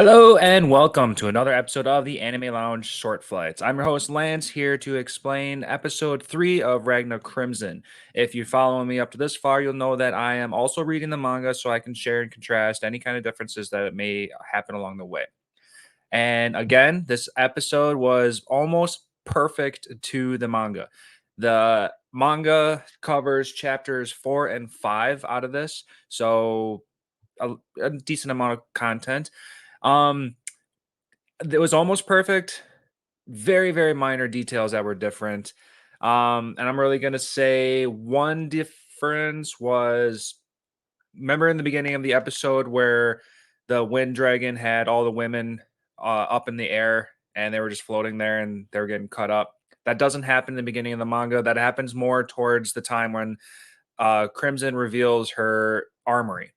Hello and welcome to another episode of the Anime Lounge Short Flights. I'm your host Lance here to explain episode 3 of Ragna Crimson. If you're following me up to this far, you'll know that I am also reading the manga so I can share and contrast any kind of differences that may happen along the way. And again, this episode was almost perfect to the manga. The manga covers chapters 4 and 5 out of this, so a decent amount of content. Um, it was almost perfect. Very, very minor details that were different. And I'm really gonna say one difference was remember in the beginning of the episode where the wind dragon had all the women up in the air and they were just floating there and they were getting cut up. That doesn't happen in the beginning of the manga. That happens more towards the time when Crimson reveals her armory.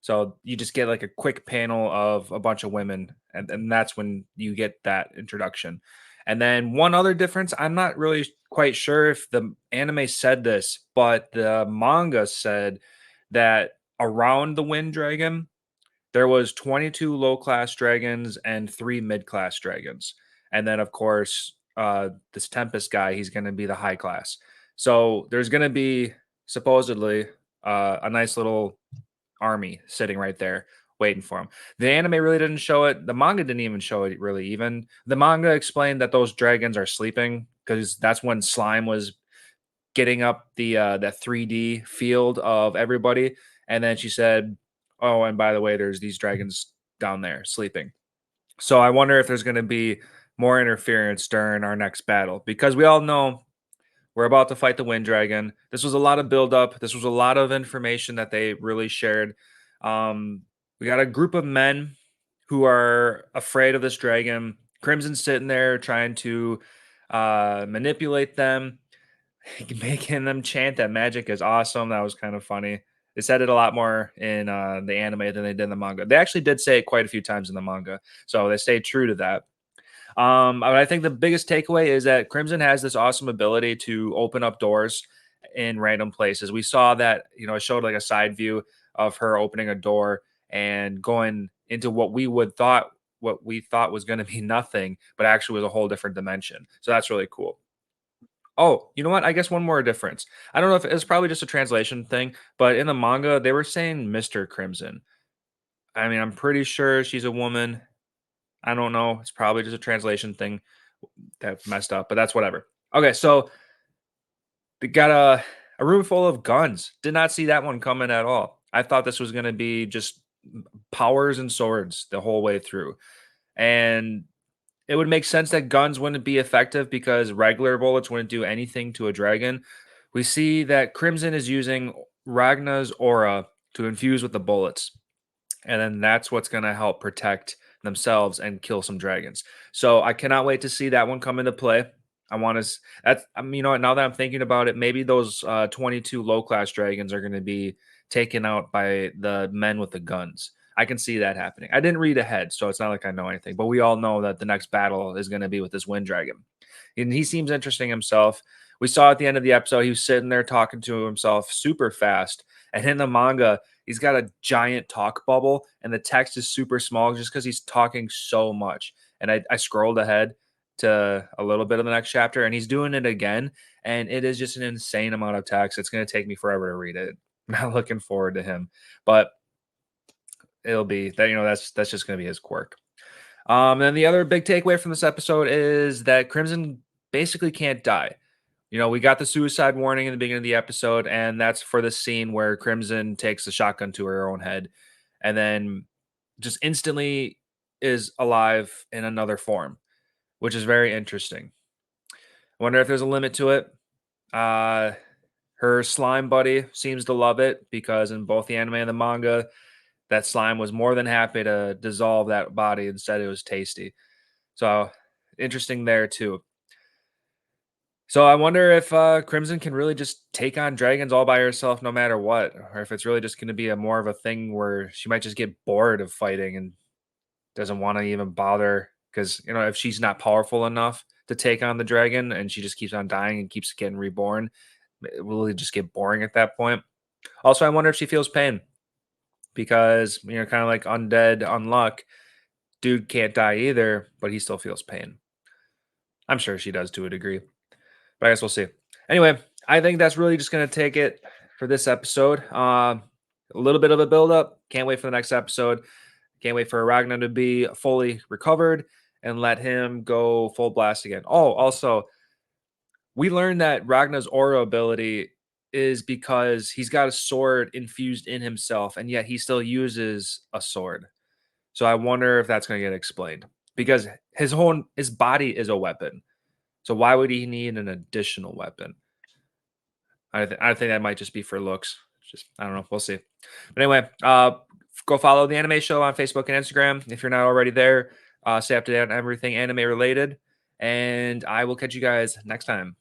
So you just get like a quick panel of a bunch of women, and that's when you get that introduction. And then one other difference, I'm not really quite sure if the anime said this, but the manga said that around the Wind Dragon, there was 22 low class dragons and 3 mid class dragons. And then of course, this Tempest guy, he's going to be the high class. So there's going to be supposedly a nice little army sitting right there waiting for him. The anime really didn't show it. The manga didn't even show it really even. The manga explained that those dragons are sleeping because that's when Slime was getting up the that 3D field of everybody, and then she said, "Oh, and by the way, there's these dragons down there sleeping." So I wonder if there's going to be more interference during our next battle because we all know we're about to fight the Wind Dragon. This was a lot of buildup. This was a lot of information that they really shared. Um, we got a group of men who are afraid of this dragon. Crimson's sitting there trying to manipulate them, making them chant that magic is awesome. That was kind of funny. They said it a lot more in the anime than they did in the manga. They actually did say it quite a few times in the manga, so they stayed true to that. But I think the biggest takeaway is that Crimson has this awesome ability to open up doors in random places. We saw that, it showed like a side view of her opening a door and going into what we thought was going to be nothing, but actually was a whole different dimension. So that's really cool. Oh, you know what? I guess one more difference. I don't know if it's probably just a translation thing, but in the manga, they were saying Mr. Crimson. I mean, I'm pretty sure she's a woman. I don't know. It's probably just a translation thing that messed up, but that's whatever. Okay, so they got a room full of guns. Did not see that one coming at all. I thought this was going to be just powers and swords the whole way through. And it would make sense that guns wouldn't be effective because regular bullets wouldn't do anything to a dragon. We see that Crimson is using Ragna's aura to infuse with the bullets. And then that's what's going to help protect themselves and kill some dragons. So I cannot wait to see that one come into play. I want to. That's. You know what? Now that I'm thinking about it, maybe those 22 low class dragons are going to be taken out by the men with the guns. I can see that happening. I didn't read ahead, so it's not like I know anything. But we all know that the next battle is going to be with this wind dragon, and he seems interesting himself. We saw at the end of the episode he was sitting there talking to himself super fast, and in the manga he's got a giant talk bubble, and the text is super small just because he's talking so much. And I scrolled ahead to a little bit of the next chapter, and he's doing it again, and it is just an insane amount of text. It's going to take me forever to read it. I'm not looking forward to him, but it'll be that that's just going to be his quirk. And the other big takeaway from this episode is that Crimson basically can't die. We got the suicide warning in the beginning of the episode, and that's for the scene where Crimson takes the shotgun to her own head and then just instantly is alive in another form, which is very interesting. I wonder if there's a limit to it. Uh, her slime buddy seems to love it because in both the anime and the manga, that slime was more than happy to dissolve that body and said it was tasty. So interesting there too. So I wonder if Crimson can really just take on dragons all by herself, no matter what, or if it's really just going to be a more of a thing where she might just get bored of fighting and doesn't want to even bother because if she's not powerful enough to take on the dragon and she just keeps on dying and keeps getting reborn, it will just get boring at that point. Also, I wonder if she feels pain because kind of like Undead Unluck, dude can't die either, but he still feels pain. I'm sure she does to a degree, but I guess we'll see. Anyway, I think that's really just gonna take it for this episode. A little bit of a build up. Can't wait for the next episode. Can't wait for Ragna to be fully recovered and let him go full blast again. Oh, also, we learned that Ragna's aura ability is because he's got a sword infused in himself, and yet he still uses a sword. So I wonder if that's going to get explained because his body is a weapon. So why would he need an additional weapon? I think that might just be for looks. Just I don't know. We'll see. But anyway, go follow the Anime Show on Facebook and Instagram if you're not already there. Stay up to date on everything anime related, and I will catch you guys next time.